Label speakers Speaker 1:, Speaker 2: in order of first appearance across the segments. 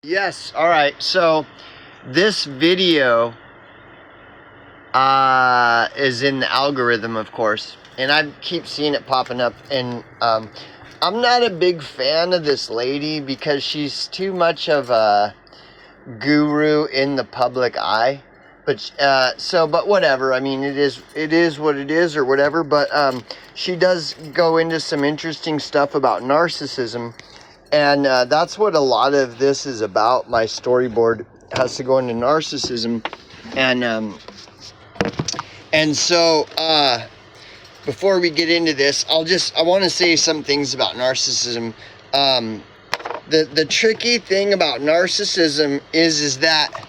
Speaker 1: Yes, all right. So this video is in the algorithm, of course, and I keep seeing it popping up. And I'm not a big fan of this lady because she's too much of a guru in the public eye. But but whatever. I mean, it is what it is, or whatever. But she does go into some interesting stuff about narcissism. And that's what a lot of this is about. My storyboard has to go into narcissism. And so before we get into this, I want to say some things about narcissism. The tricky thing about narcissism is that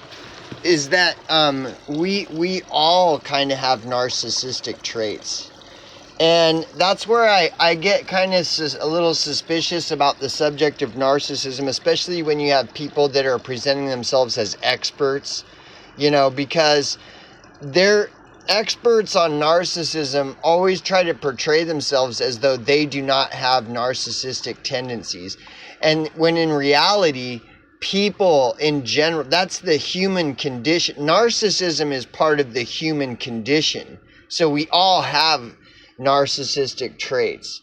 Speaker 1: we all kind of have narcissistic traits. And that's where I get kind of a little suspicious about the subject of narcissism, especially when you have people that are presenting themselves as experts, because they're experts on narcissism always try to portray themselves as though they do not have narcissistic tendencies. And when in reality, people in general, that's the human condition. Narcissism is part of the human condition. So we all have narcissistic traits,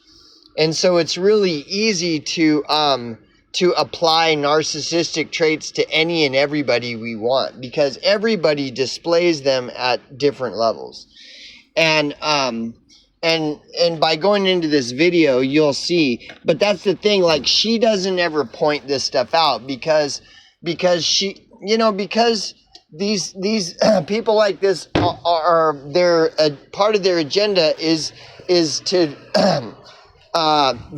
Speaker 1: and so it's really easy to apply narcissistic traits to any and everybody we want, because everybody displays them at different levels. And by going into this video, you'll see. But that's the thing, like, she doesn't ever point this stuff out because she, because these people like this are their part of their agenda is to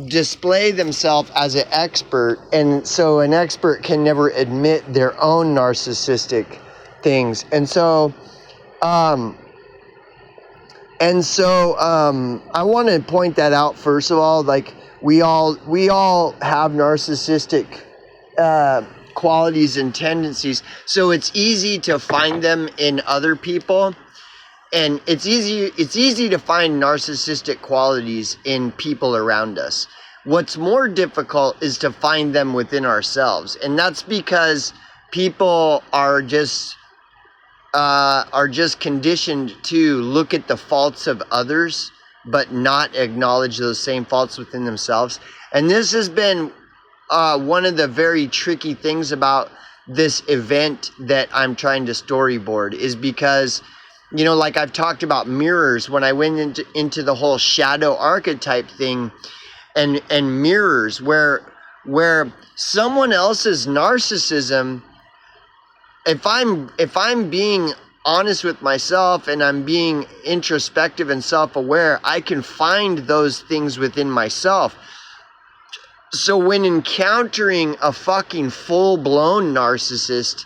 Speaker 1: display themselves as an expert, and so an expert can never admit their own narcissistic things. And so I want to point that out first of all. Like, we all have narcissistic qualities and tendencies, so it's easy to find them in other people, and it's easy to find narcissistic qualities in people around us. What's more difficult is to find them within ourselves, and that's because people are just conditioned to look at the faults of others but not acknowledge those same faults within themselves. And this has been one of the very tricky things about this event that I'm trying to storyboard, is because, like I've talked about mirrors, when I went into the whole shadow archetype thing, and mirrors, where someone else's narcissism, if I'm being honest with myself and I'm being introspective and self-aware, I can find those things within myself. So when encountering a fucking full-blown narcissist,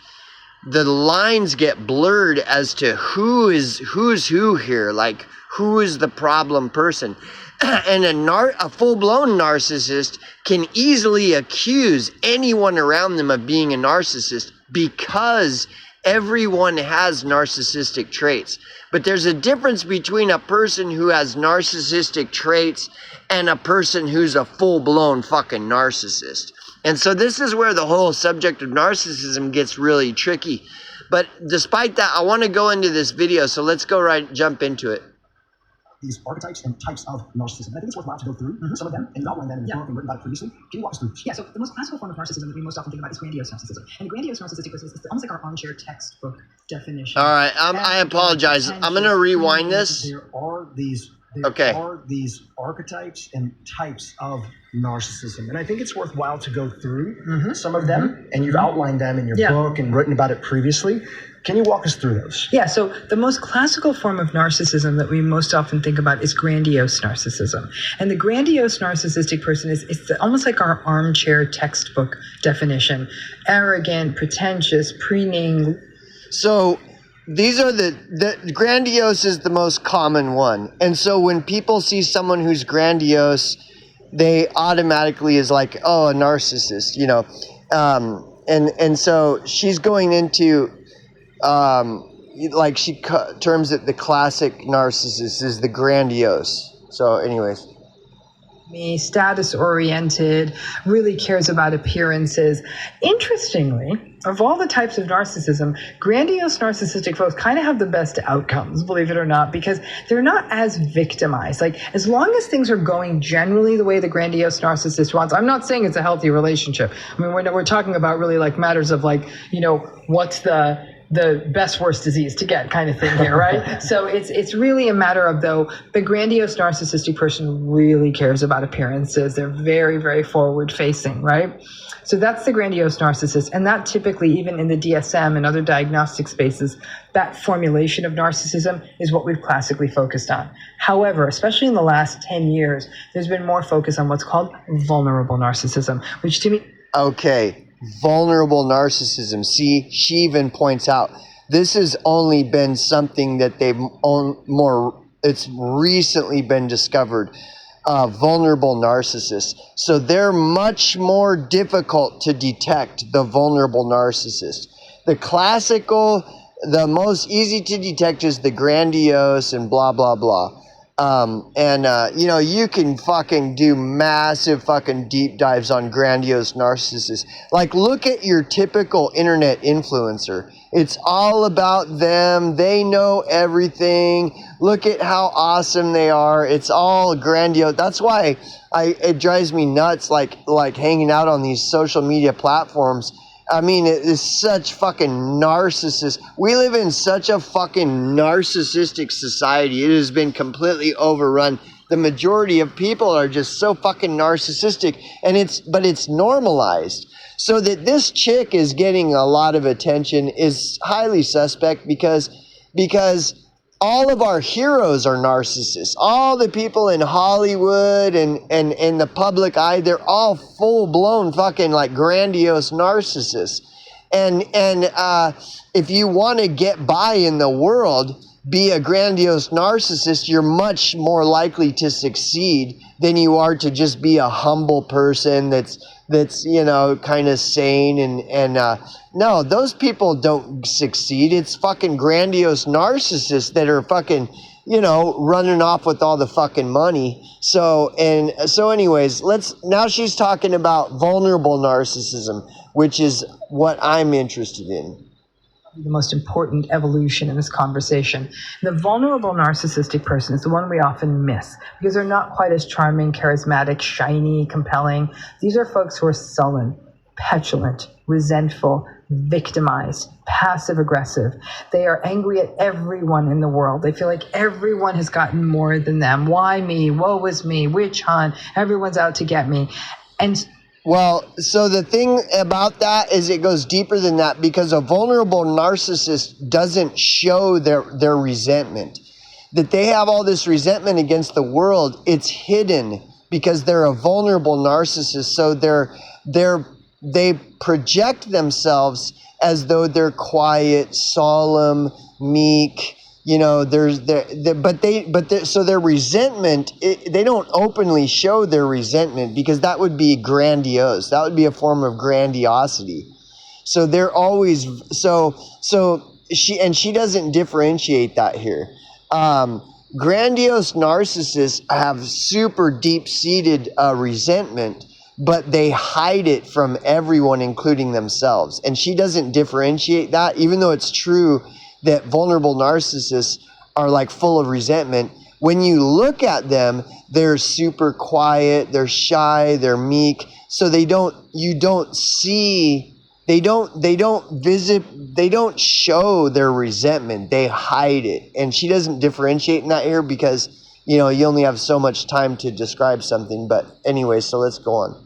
Speaker 1: the lines get blurred as to who's who here, like who is the problem person. And a full-blown narcissist can easily accuse anyone around them of being a narcissist, because everyone has narcissistic traits. But there's a difference between a person who has narcissistic traits and a person who's a full-blown fucking narcissist. And so this is where the whole subject of narcissism gets really tricky. But despite that, I want to go into this video, so let's jump into it.
Speaker 2: These archetypes and types of narcissism. I think it's worthwhile to go through some of them, and you've outlined them in the book and written about it previously. Can you walk us through?
Speaker 3: Yeah, so the most classical form of narcissism that we most often think about is grandiose narcissism. And the grandiose narcissistic person is almost like our armchair textbook definition.
Speaker 1: All right, I apologize. I'm going to rewind this.
Speaker 2: There are these archetypes and types of narcissism. And I think it's worthwhile to go through some of them. And you've outlined them in your book and written about it previously. Can you walk us through those?
Speaker 3: Yeah, so the most classical form of narcissism that we most often think about is grandiose narcissism. And the grandiose narcissistic person is almost like our armchair textbook definition. Arrogant, pretentious, preening.
Speaker 1: So these are the grandiose is the most common one. And so when people see someone who's grandiose, they automatically is like, oh, a narcissist, and so she's going into like she terms it the classic narcissist is the grandiose. So anyways,
Speaker 3: me, status oriented, really cares about appearances. Interestingly, of all the types of narcissism, grandiose narcissistic folks kind of have the best outcomes, believe it or not, because they're not as victimized. Like, as long as things are going generally the way the grandiose narcissist wants, I'm not saying it's a healthy relationship. I mean, we're talking about really like matters of like, what's the best worst disease to get kind of thing here, right? So it's really a matter of, though, the grandiose narcissistic person really cares about appearances. They're very, very forward facing, right? So that's the grandiose narcissist. And that typically, even in the DSM and other diagnostic spaces, that formulation of narcissism is what we've classically focused on. However, especially in the last 10 years, there's been more focus on what's called vulnerable narcissism, which to me...
Speaker 1: Okay. Vulnerable narcissism. See, she even points out this has only been something that it's recently been discovered. Vulnerable narcissists. So they're much more difficult to detect, the vulnerable narcissist. The most easy to detect is the grandiose and blah, blah, blah. You can fucking do massive fucking deep dives on grandiose narcissists. Like, look at your typical internet influencer. It's all about them. They know everything. Look at how awesome they are. It's all grandiose. That's why it drives me nuts, like hanging out on these social media platforms. I mean, it is such fucking narcissist. We live in such a fucking narcissistic society. It has been completely overrun. The majority of people are just so fucking narcissistic, but it's normalized. So that this chick is getting a lot of attention is highly suspect because all of our heroes are narcissists. All the people in Hollywood and in the public eye, they're all full-blown fucking like grandiose narcissists. And if you want to get by in the world, be a grandiose narcissist, you're much more likely to succeed than you are to just be a humble person that's kind of sane and no, those people don't succeed. It's fucking grandiose narcissists that are fucking, running off with all the fucking money. So anyways, now she's talking about vulnerable narcissism, which is what I'm interested in.
Speaker 3: The most important evolution in this conversation. The vulnerable narcissistic person is the one we often miss because they're not quite as charming, charismatic, shiny, compelling. These are folks who are sullen, petulant, resentful, victimized, passive-aggressive. They are angry at everyone in the world. They feel like everyone has gotten more than them. Why me? Woe is me. Witch hunt. Everyone's out to get me.
Speaker 1: Well, so the thing about that is it goes deeper than that because a vulnerable narcissist doesn't show their resentment. That they have all this resentment against the world, it's hidden because they're a vulnerable narcissist. So they project themselves as though they're quiet, solemn, meek. So their resentment, they don't openly show their resentment because that would be grandiose. That would be a form of grandiosity. So they're always, she doesn't differentiate that here. Grandiose narcissists have super deep-seated resentment, but they hide it from everyone, including themselves. And she doesn't differentiate that, even though it's true that vulnerable narcissists are like full of resentment. When you look at them, they're super quiet, they're shy, they're meek. So they don't show their resentment. They hide it. And she doesn't differentiate in that here because, you only have so much time to describe something. But anyway, so let's go on.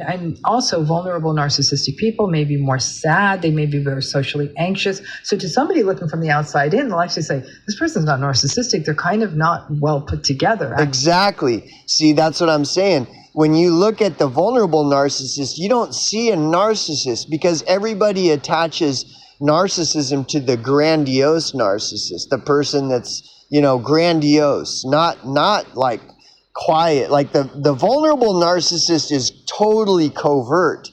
Speaker 3: And also, vulnerable narcissistic people may be more sad. They may be very socially anxious. So to somebody looking from the outside in, they'll actually say, this person's not narcissistic. They're kind of not well put together.
Speaker 1: Exactly. See, that's what I'm saying. When you look at the vulnerable narcissist, you don't see a narcissist because everybody attaches narcissism to the grandiose narcissist, the person that's, grandiose, not like quiet. Like the vulnerable narcissist is totally covert.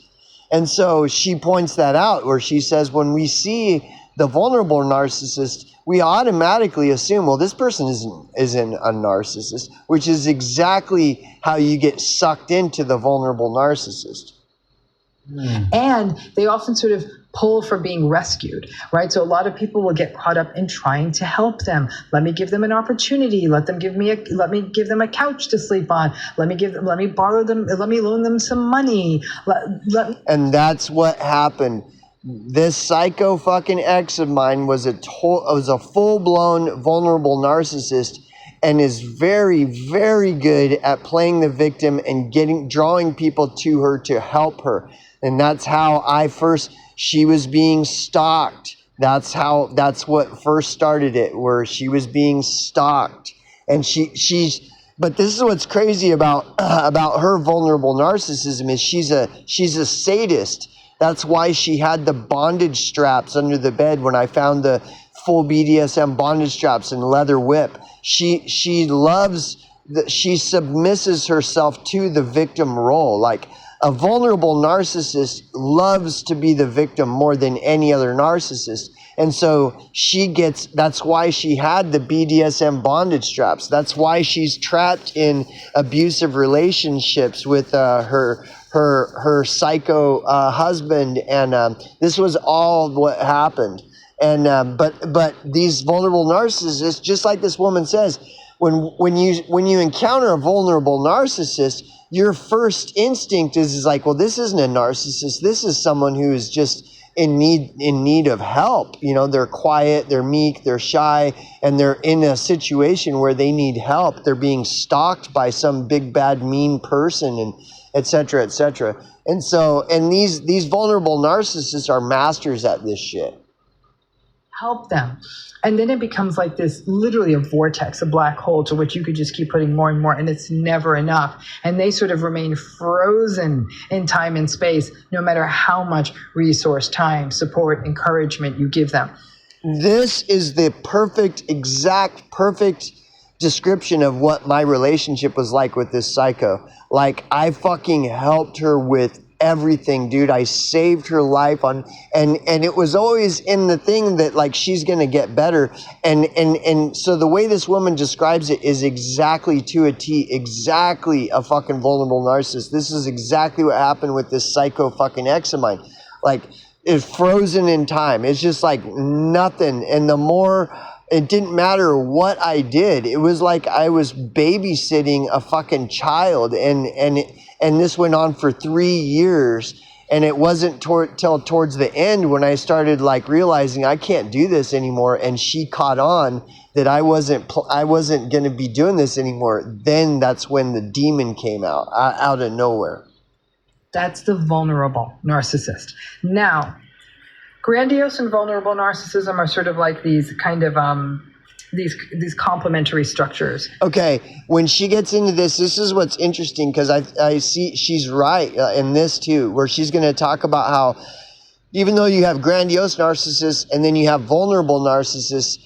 Speaker 1: And so she points that out where she says when we see the vulnerable narcissist, we automatically assume, well, this person isn't a narcissist, which is exactly how you get sucked into the vulnerable narcissist.
Speaker 3: And they often sort of pull for being rescued, right? So a lot of people will get caught up in trying to help them. Let me give them an opportunity. Let me give them a couch to sleep on. Let me loan them some money.
Speaker 1: And that's what happened. This psycho fucking ex of mine was a full-blown vulnerable narcissist, and is very, very good at playing the victim and drawing people to her to help her. And that's how she was being stalked. That's what first started it, where she was being stalked. And but this is what's crazy about her vulnerable narcissism is she's a sadist. That's why she had the bondage straps under the bed when I found the full BDSM bondage straps and leather whip. She submisses herself to the victim role. Like, a vulnerable narcissist loves to be the victim more than any other narcissist. And so that's why she had the BDSM bondage straps. That's why she's trapped in abusive relationships with her psycho husband. And this was all what happened. And but these vulnerable narcissists, just like this woman says, when you encounter a vulnerable narcissist, your first instinct is like, well, this isn't a narcissist. This is someone who is just in need of help. You know, they're quiet, they're meek, they're shy, and they're in a situation where they need help. They're being stalked by some big, bad, mean person, and et cetera, et cetera. And so, these vulnerable narcissists are masters at this shit.
Speaker 3: Help them. And then it becomes like this, literally a vortex, a black hole to which you could just keep putting more and more, and it's never enough. And they sort of remain frozen in time and space, no matter how much resource, time, support, encouragement you give them.
Speaker 1: This is the perfect description of what my relationship was like with this psycho. Like, I fucking helped her with everything, dude. I saved her life and it was always in the thing that, like, she's gonna get better, and so the way this woman describes it is exactly to a T, exactly a fucking vulnerable narcissist. This is exactly what happened with this psycho fucking ex of mine. Like, it's frozen in time. It's just like nothing. And the more, it didn't matter what I did. It was like I was babysitting a fucking child, and this went on for 3 years. And it wasn't till towards the end when I started, like, realizing I can't do this anymore, and she caught on that I wasn't going to be doing this anymore. Then that's when the demon came out of nowhere.
Speaker 3: That's the vulnerable narcissist. Now, grandiose and vulnerable narcissism are sort of like these kind of these complementary structures.
Speaker 1: Okay, when she gets into this is what's interesting, because I see she's right in this too, where she's going to talk about how even though you have grandiose narcissists and then you have vulnerable narcissists,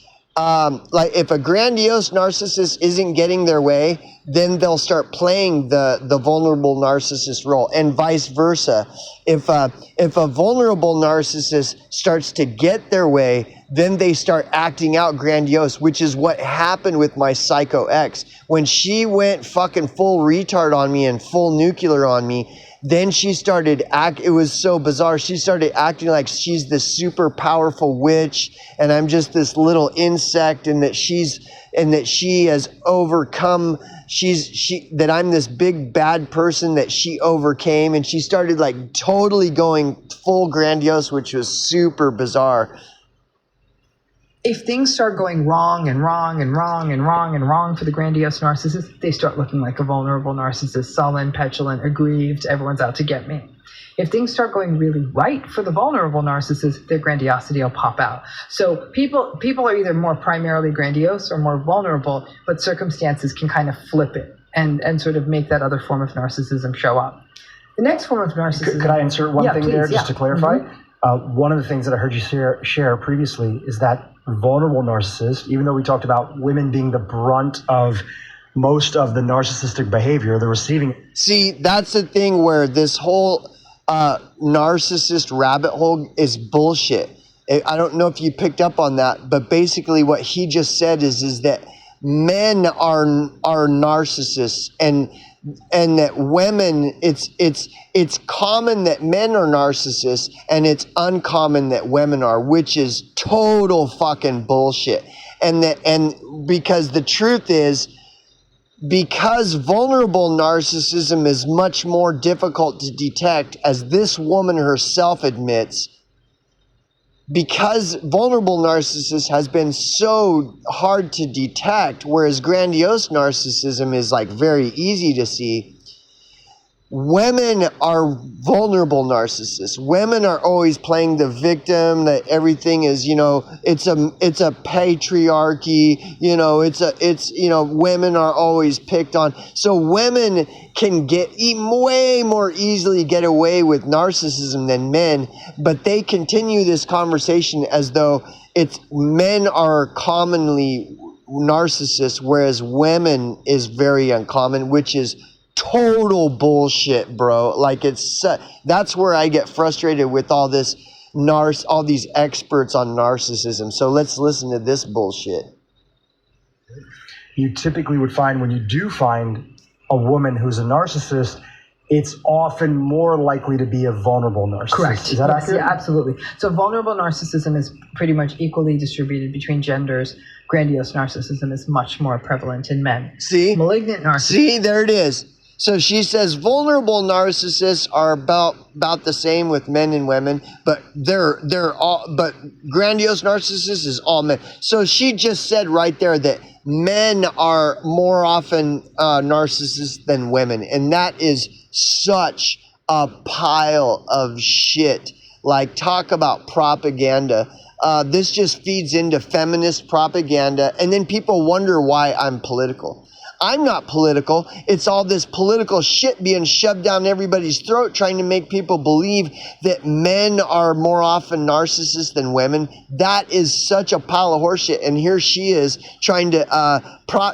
Speaker 1: like, if a grandiose narcissist isn't getting their way, then they'll start playing the vulnerable narcissist role, and vice versa. If a vulnerable narcissist starts to get their way, then they start acting out grandiose, which is what happened with my psycho ex. When she went fucking full retard on me and full nuclear on me, then she started it was so bizarre. She started acting like she's this super powerful witch, and I'm just this little insect, and that she has overcome, that I'm this big bad person that she overcame, and she started, like, totally going full grandiose, which was super bizarre.
Speaker 3: If things start going wrong and wrong and wrong and wrong and wrong for the grandiose narcissist, they start looking like a vulnerable narcissist, sullen, petulant, aggrieved, everyone's out to get me. If things start going really right for the vulnerable narcissist, their grandiosity will pop out. So people are either more primarily grandiose or more vulnerable, but circumstances can kind of flip it and sort of make that other form of narcissism show up. The next form of narcissism...
Speaker 2: Could I insert one thing
Speaker 3: please,
Speaker 2: there just to clarify?
Speaker 3: Mm-hmm.
Speaker 2: One of the things that I heard you share previously is that vulnerable narcissist, even though we talked about women being the brunt of most of the narcissistic behavior, the receiving...
Speaker 1: See, that's the thing where this whole narcissist rabbit hole is bullshit. I don't know if you picked up on that, but basically what he just said is that men are narcissists, and that women, it's common that men are narcissists, and it's uncommon that women are, which is total fucking bullshit. And because the truth is, because vulnerable narcissism is much more difficult to detect, as this woman herself admits, because vulnerable narcissist has been so hard to detect, whereas grandiose narcissism is like very easy to see. Women are vulnerable narcissists. Women are always playing the victim, that everything is, it's a patriarchy, women are always picked on. So women can way more easily get away with narcissism than men, but they continue this conversation as though men are commonly narcissists, whereas women is very uncommon, which is total bullshit, bro. Like, that's where I get frustrated with all this all these experts on narcissism. So let's listen to this bullshit.
Speaker 2: You typically would find, when you do find a woman who's a narcissist, it's often more likely to be a vulnerable narcissist.
Speaker 3: Correct.
Speaker 2: Is that accurate?
Speaker 3: Yeah, absolutely. So vulnerable narcissism is pretty much equally distributed between genders. Grandiose narcissism is much more prevalent in men.
Speaker 1: See?
Speaker 3: Malignant narcissism.
Speaker 1: See, there it is. So she says vulnerable narcissists are about the same with men and women, but but grandiose narcissists is all men. So she just said right there that men are more often narcissists than women, and that is such a pile of shit. Like, talk about propaganda. This just feeds into feminist propaganda, and then people wonder why I'm political. I'm not political. It's all this political shit being shoved down everybody's throat, trying to make people believe that men are more often narcissists than women. That is such a pile of horseshit. And here she is trying to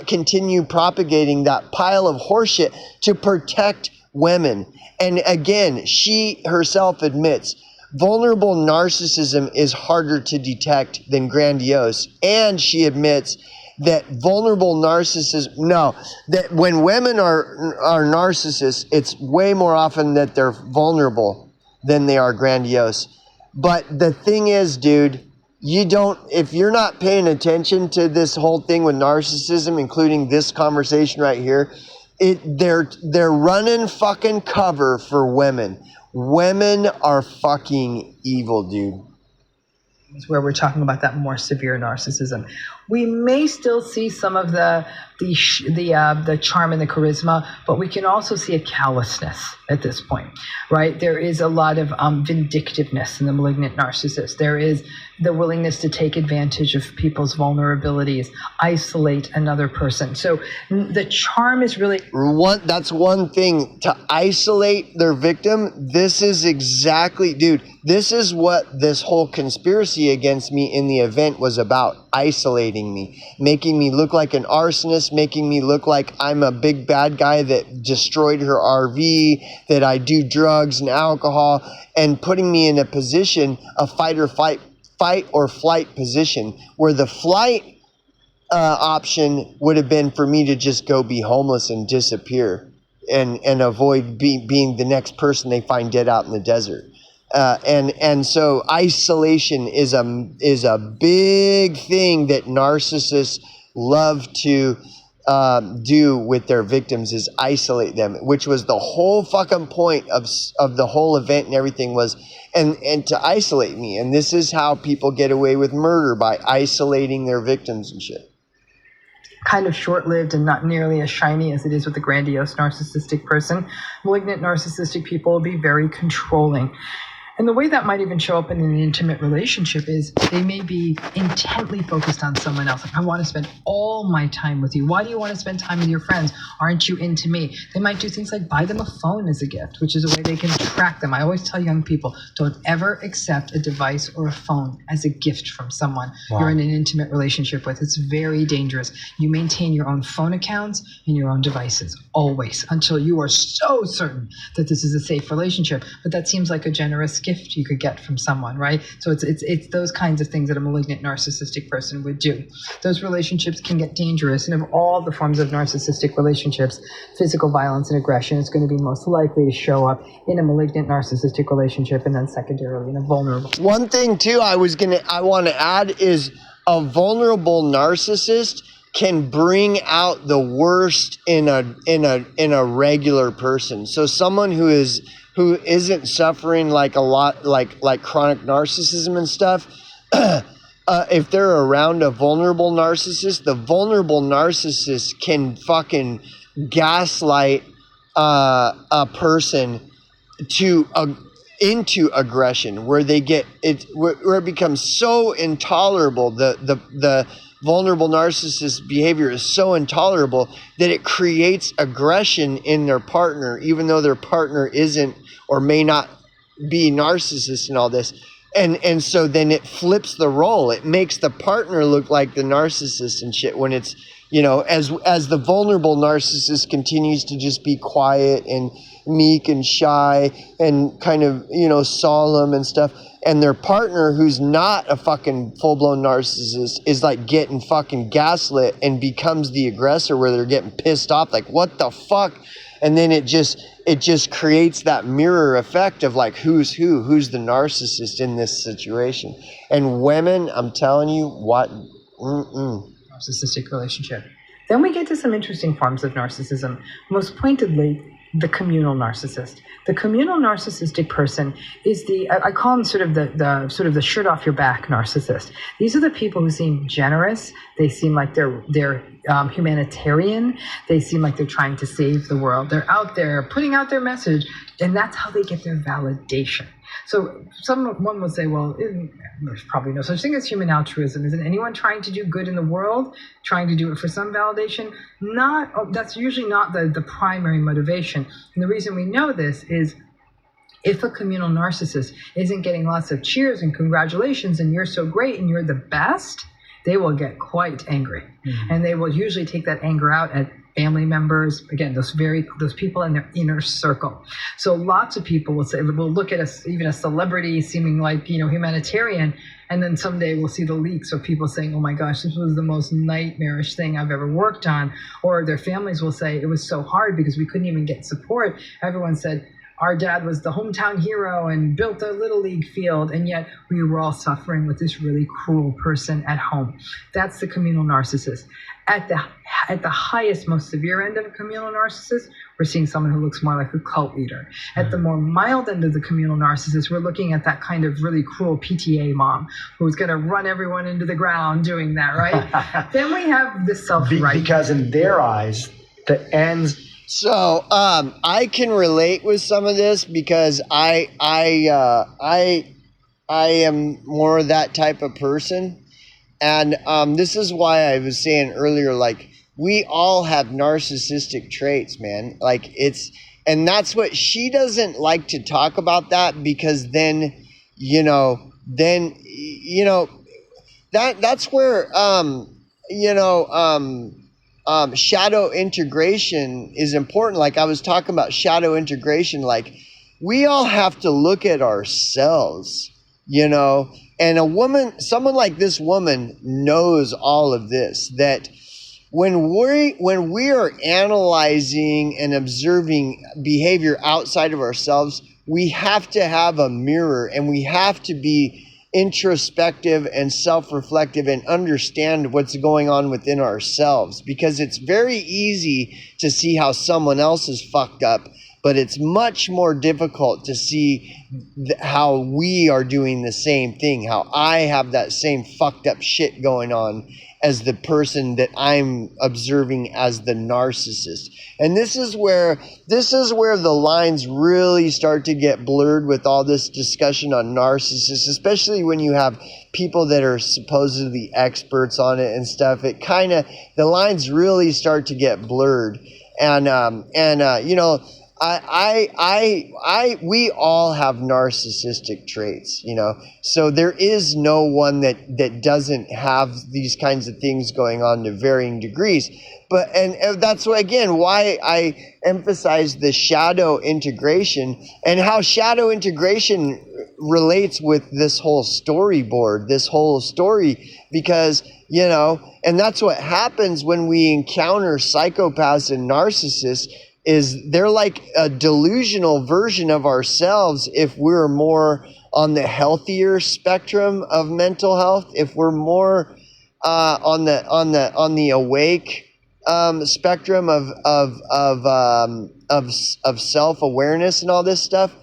Speaker 1: continue propagating that pile of horseshit to protect women. And again, she herself admits vulnerable narcissism is harder to detect than grandiose. And she admits that vulnerable narcissism, that when women are narcissists, it's way more often that they're vulnerable than they are grandiose. But the thing is, dude, if you're not paying attention to this whole thing with narcissism, including this conversation right here, they're running fucking cover for women. Women are fucking evil, dude.
Speaker 3: Where we're talking about that more severe narcissism. We may still see some of the charm and the charisma, but we can also see a callousness at this point, right? There is a lot of vindictiveness in the malignant narcissist. There is the willingness to take advantage of people's vulnerabilities, isolate another person. So the charm is really...
Speaker 1: That's one thing, to isolate their victim. This is exactly, dude, this is what this whole conspiracy against me in the event was about. Isolating me, making me look like an arsonist, making me look like I'm a big bad guy that destroyed her RV, that I do drugs and alcohol, and putting me in a position, a fight or flight position, where the flight option would have been for me to just go be homeless and disappear and avoid being the next person they find dead out in the desert. And so isolation is a big thing that narcissists love to do with their victims, is isolate them, which was the whole fucking point of the whole event and everything was, and to isolate me. And this is how people get away with murder, by isolating their victims and shit.
Speaker 3: Kind of short-lived and not nearly as shiny as it is with the grandiose narcissistic person. Malignant narcissistic people will be very controlling. And the way that might even show up in an intimate relationship is they may be intently focused on someone else. Like, I want to spend all my time with you. Why do you want to spend time with your friends? Aren't you into me? They might do things like buy them a phone as a gift, which is a way they can track them. I always tell young people, don't ever accept a device or a phone as a gift from someone you're in an intimate relationship with. It's very dangerous. You maintain your own phone accounts and your own devices, always, until you are so certain that this is a safe relationship. But that seems like a generous gift. gift you could get from someone, right? So it's those kinds of things that a malignant narcissistic person would do. Those relationships can get dangerous, and of all the forms of narcissistic relationships, physical violence and aggression is going to be most likely to show up in a malignant narcissistic relationship, and then secondarily in a vulnerable.
Speaker 1: One thing too I want to add is a vulnerable narcissist can bring out the worst in a regular person. So someone who isn't suffering like a lot like chronic narcissism and stuff, if they're around a vulnerable narcissist, the vulnerable narcissist can fucking gaslight a person into aggression, where they get it, where it becomes so intolerable. The vulnerable narcissist behavior is so intolerable that it creates aggression in their partner, even though their partner isn't or may not be narcissist and all this. And so then it flips the role. It makes the partner look like the narcissist and shit, when it's, as the vulnerable narcissist continues to just be quiet and meek and shy and kind of, solemn and stuff. And their partner, who's not a fucking full-blown narcissist, is like getting fucking gaslit and becomes the aggressor, where they're getting pissed off, like, what the fuck? And then it just creates that mirror effect of like, who's the narcissist in this situation. And women, I'm telling you what,
Speaker 3: narcissistic relationship. Then we get to some interesting forms of narcissism, most pointedly, the communal narcissist. The communal narcissistic person is I call them sort of the shirt off your back narcissist. These are the people who seem generous. They seem like they're humanitarian. They seem like they're trying to save the world. They're out there putting out their message, and that's how they get their validation. So one would say, well, there's probably no such thing as human altruism. Isn't anyone trying to do good in the world, trying to do it for some validation? That's usually not the primary motivation. And the reason we know this is, if a communal narcissist isn't getting lots of cheers and congratulations and you're so great and you're the best, they will get quite angry. Mm-hmm. And they will usually take that anger out at family members, again, those people in their inner circle. So lots of people will look at even a celebrity seeming like, humanitarian, and then someday we'll see the leaks of people saying, oh my gosh, this was the most nightmarish thing I've ever worked on. Or their families will say, it was so hard because we couldn't even get support. Everyone said, our dad was the hometown hero and built a little league field, and yet we were all suffering with this really cruel person at home. That's the communal narcissist. At the highest, most severe end of a communal narcissist, we're seeing someone who looks more like a cult leader. At the more mild end of the communal narcissist, we're looking at that kind of really cruel PTA mom who's going to run everyone into the ground doing that, right? Then we have the self-right.
Speaker 2: Because in their eyes, the ends.
Speaker 1: So I can relate with some of this, because I am more that type of person. And this is why I was saying earlier, like, we all have narcissistic traits, man. Like, and that's what she doesn't like to talk about, that, because then that's where, shadow integration is important. Like I was talking about shadow integration, like we all have to look at ourselves, and someone like this woman knows all of this, that when we are analyzing and observing behavior outside of ourselves, we have to have a mirror, and we have to be introspective and self-reflective and understand what's going on within ourselves, because it's very easy to see how someone else is fucked up, but it's much more difficult to see how we are doing the same thing, how I have that same fucked up shit going on as the person that I'm observing as the narcissist. And this is where the lines really start to get blurred with all this discussion on narcissists, especially when you have people that are supposedly experts on it and stuff. The lines really start to get blurred. And we all have narcissistic traits, you know. So there is no one that doesn't have these kinds of things going on to varying degrees. But and that's why, again, why I emphasize the shadow integration and how shadow integration relates with this whole storyboard, this whole story, because, you know, and that's what happens when we encounter psychopaths and narcissists. Is they're like a delusional version of ourselves if we're more on the healthier spectrum of mental health, if we're more on the awake spectrum of self-awareness and all this stuff.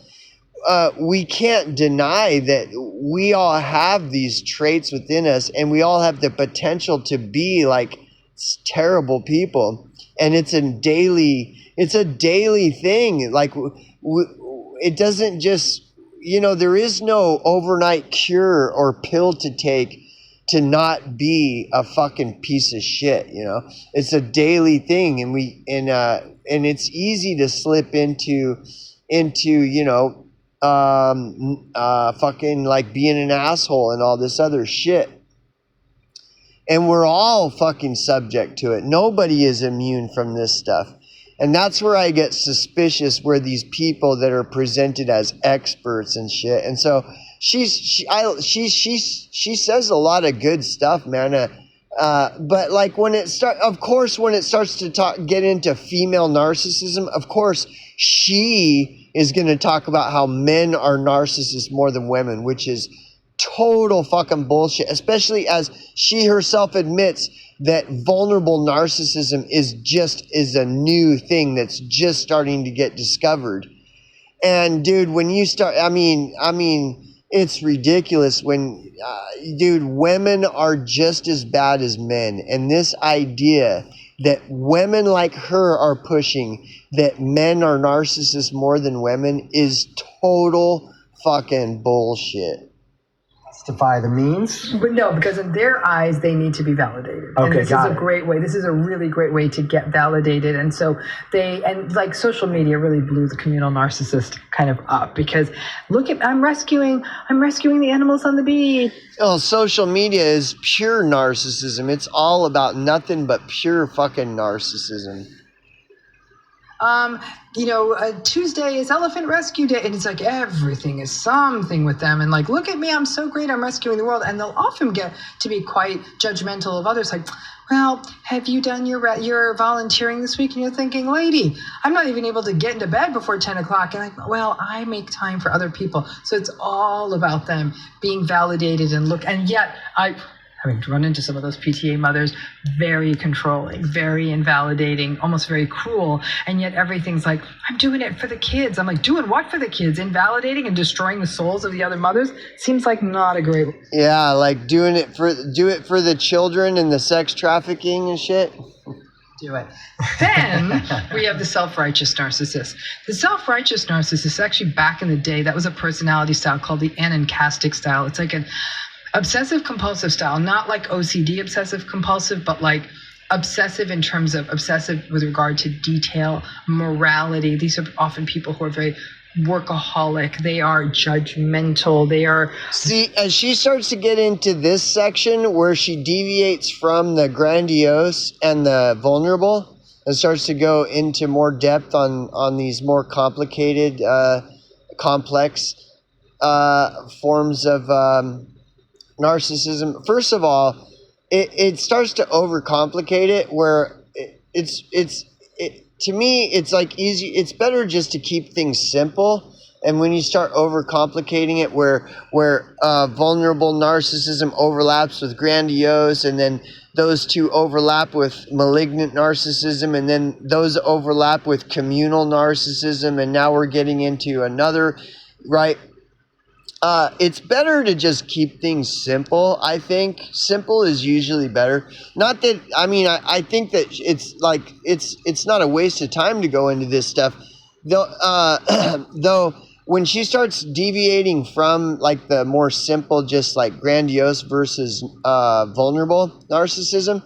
Speaker 1: We can't deny that we all have these traits within us, and we all have the potential to be like terrible people, and it's a daily thing. Like, it doesn't just, you know, there is no overnight cure or pill to take to not be a fucking piece of shit, you know. It's a daily thing, and it's easy to slip into, you know, fucking like being an asshole and all this other shit. And we're all fucking subject to it. Nobody is immune from this stuff. And that's where I get suspicious, where these people that are presented as experts and shit. And so she says a lot of good stuff, man. But like when it starts to get into female narcissism, of course she is going to talk about how men are narcissists more than women, which is total fucking bullshit, especially as she herself admits that vulnerable narcissism is a new thing that's just starting to get discovered. And dude, when you start, I mean, it's ridiculous when, dude, women are just as bad as men. And this idea that women like her are pushing that men are narcissists more than women is total fucking bullshit.
Speaker 2: Justify the means?
Speaker 3: But no, because in their eyes, they need to be validated.
Speaker 2: Okay,
Speaker 3: and this is a
Speaker 2: it.
Speaker 3: great way. This is a really great way to get validated. And so like social media really blew the communal narcissist kind of up, because look at, I'm rescuing the animals on the beach.
Speaker 1: Oh, social media is pure narcissism. It's all about nothing but pure fucking narcissism.
Speaker 3: Tuesday is Elephant Rescue Day, and it's like everything is something with them, and like, look at me, I'm so great, I'm rescuing the world. And they'll often get to be quite judgmental of others, like, well, have you done your volunteering this week? And you're thinking, lady, I'm not even able to get into bed before 10 o'clock. And like, well, I make time for other people. So it's all about them being validated and yet having run into some of those PTA mothers, very controlling, very invalidating, almost very cruel. And yet everything's like, I'm doing it for the kids. I'm like, doing what for the kids? Invalidating and destroying the souls of the other mothers? Seems like not a great...
Speaker 1: Yeah, like do it for the children and the sex trafficking and shit.
Speaker 3: Do it. Then we have the self-righteous narcissist. The self-righteous narcissist, actually back in the day, that was a personality style called the anancastic style. It's like an obsessive compulsive style, not like OCD obsessive compulsive, but like obsessive in terms of obsessive with regard to detail, morality. These are often people who are very workaholic. They are judgmental. They are...
Speaker 1: See, as she starts to get into this section where she deviates from the grandiose and the vulnerable and starts to go into more depth on these more complicated, complex forms of narcissism. First of all, it starts to overcomplicate it, where to me it's like easy. It's better just to keep things simple. And when you start overcomplicating it, where vulnerable narcissism overlaps with grandiose, and then those two overlap with malignant narcissism, and then those overlap with communal narcissism, and now we're getting into another, right? It's better to just keep things simple. I think simple is usually better. Not that, I mean, I think that it's like, it's not a waste of time to go into this stuff. Though when she starts deviating from like the more simple, just like grandiose versus vulnerable narcissism,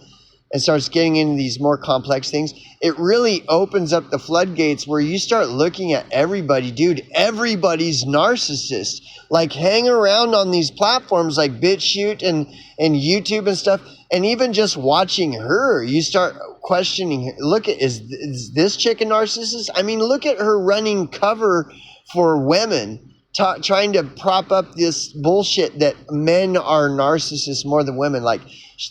Speaker 1: and starts getting into these more complex things, it really opens up the floodgates where you start looking at everybody. Dude, everybody's narcissist. Like, hang around on these platforms like BitChute and YouTube and stuff, and even just watching her, you start questioning, look at, is this chick a narcissist? I mean, look at her running cover for women, trying to prop up this bullshit that men are narcissists more than women. Like,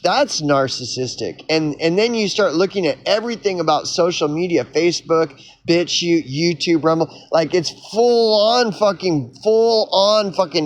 Speaker 1: that's narcissistic. And then you start looking at everything about social media, Facebook, BitChute, YouTube, Rumble, like it's full on fucking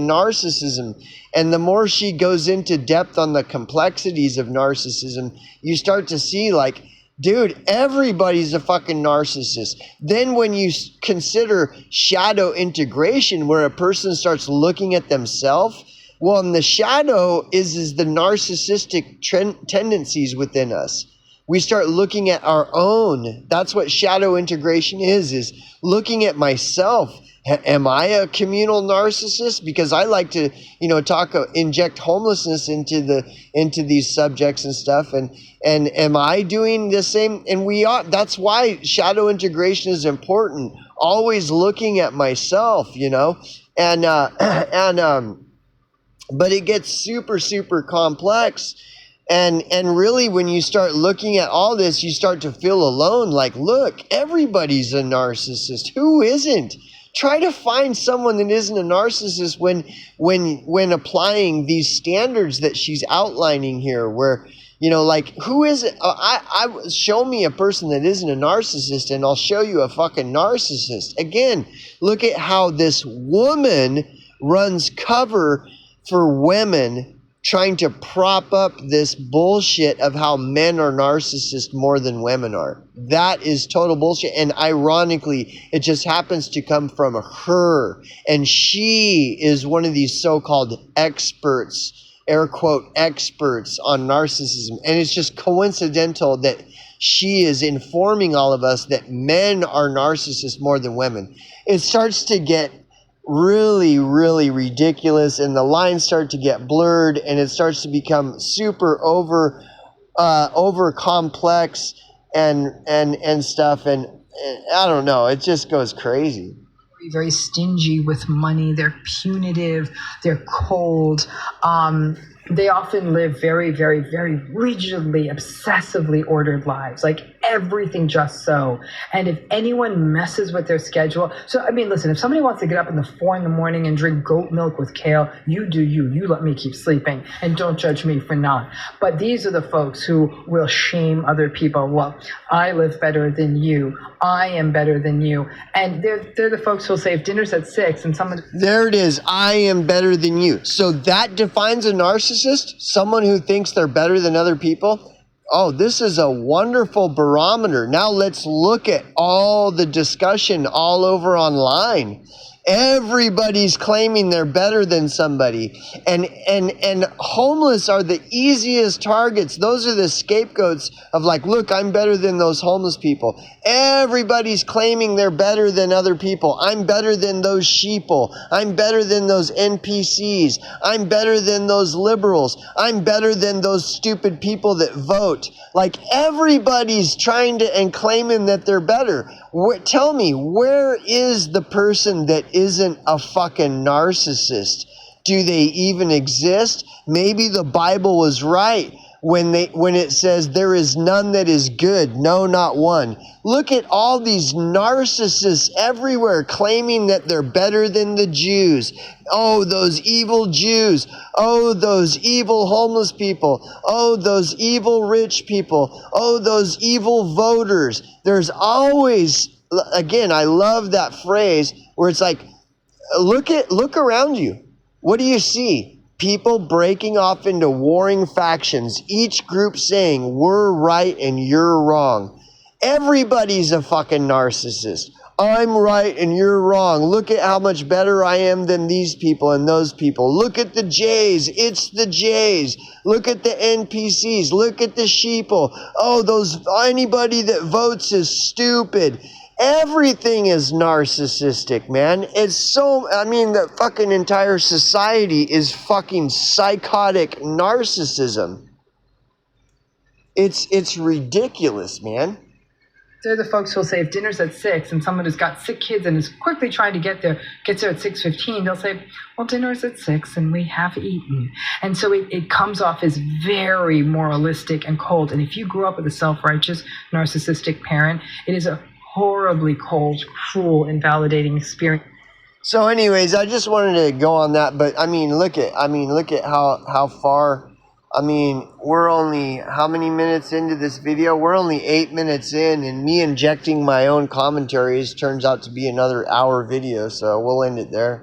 Speaker 1: narcissism. And the more she goes into depth on the complexities of narcissism, you start to see, like, dude, everybody's a fucking narcissist. Then when you consider shadow integration, where a person starts looking at themselves, well, in the shadow is the narcissistic tendencies within us. We start looking at our own. That's what shadow integration is looking at myself. Am I a communal narcissist? Because I like to, inject homelessness into these subjects and stuff. And am I doing the same? And we are. That's why shadow integration is important. Always looking at myself, but it gets super, super complex. And really, when you start looking at all this, you start to feel alone. Like, look, everybody's a narcissist. Who isn't? Try to find someone that isn't a narcissist when applying these standards that she's outlining here, where, who is it? I show me a person that isn't a narcissist, and I'll show you a fucking narcissist. Again, look at how this woman runs cover for women, trying to prop up this bullshit of how men are narcissists more than women are. That is total bullshit. And ironically, it just happens to come from her. And she is one of these so-called experts, air quote, experts on narcissism. And it's just coincidental that she is informing all of us that men are narcissists more than women. It starts to get really, really ridiculous, and the lines start to get blurred, and it starts to become super over complex and stuff, and I don't know, it just goes crazy.
Speaker 3: Very stingy with money. They're punitive. They're cold. They often live very, very, very rigidly, obsessively ordered lives, like everything just so. And if anyone messes with their schedule, listen, if somebody wants to get up in the 4 a.m. and drink goat milk with kale, you do you. You let me keep sleeping, and don't judge me for not. But these are the folks who will shame other people. Well, I live better than you. I am better than you. And they're the folks who'll say, if dinner's at 6 and someone...
Speaker 1: There it is. I am better than you. So that defines a narcissist? Someone who thinks they're better than other people? Oh, this is a wonderful barometer. Now let's look at all the discussion all over online. Everybody's claiming they're better than somebody. And homeless are the easiest targets. Those are the scapegoats of, like, look, I'm better than those homeless people. Everybody's claiming they're better than other people. I'm better than those sheeple. I'm better than those NPCs. I'm better than those liberals. I'm better than those stupid people that vote. Like, everybody's trying to and claiming that they're better. Tell me, where is the person that isn't a fucking narcissist? Do they even exist? Maybe the Bible was right when it says there is none that is good, no, not one. Look at all these narcissists everywhere claiming that they're better than the Jews. Oh, those evil Jews. Oh, those evil homeless people. Oh, those evil rich people. Oh, those evil voters. There's always, again, I love that phrase where it's like, look around you. What do you see? People breaking off into warring factions, each group saying, we're right and you're wrong. Everybody's a fucking narcissist. I'm right and you're wrong. Look at how much better I am than these people and those people. Look at the Jays. It's the Jays. Look at the NPCs. Look at the sheeple. Oh, anybody that votes is stupid. Everything is narcissistic, man. The fucking entire society is fucking psychotic narcissism. It's ridiculous, man.
Speaker 3: They're the folks who'll say if dinner's at 6 and someone who's got sick kids and is quickly trying to gets there at 6:15, they'll say, well, dinner's at 6 and we have eaten. And so it comes off as very moralistic and cold. And if you grew up with a self-righteous, narcissistic parent, it is a horribly cold, cruel, invalidating experience.
Speaker 1: So anyways, I just wanted to go on that, but I mean, look at how far. I mean, we're only how many minutes into this video? We're only 8 minutes in, and me injecting my own commentaries turns out to be another hour video, so we'll end it there.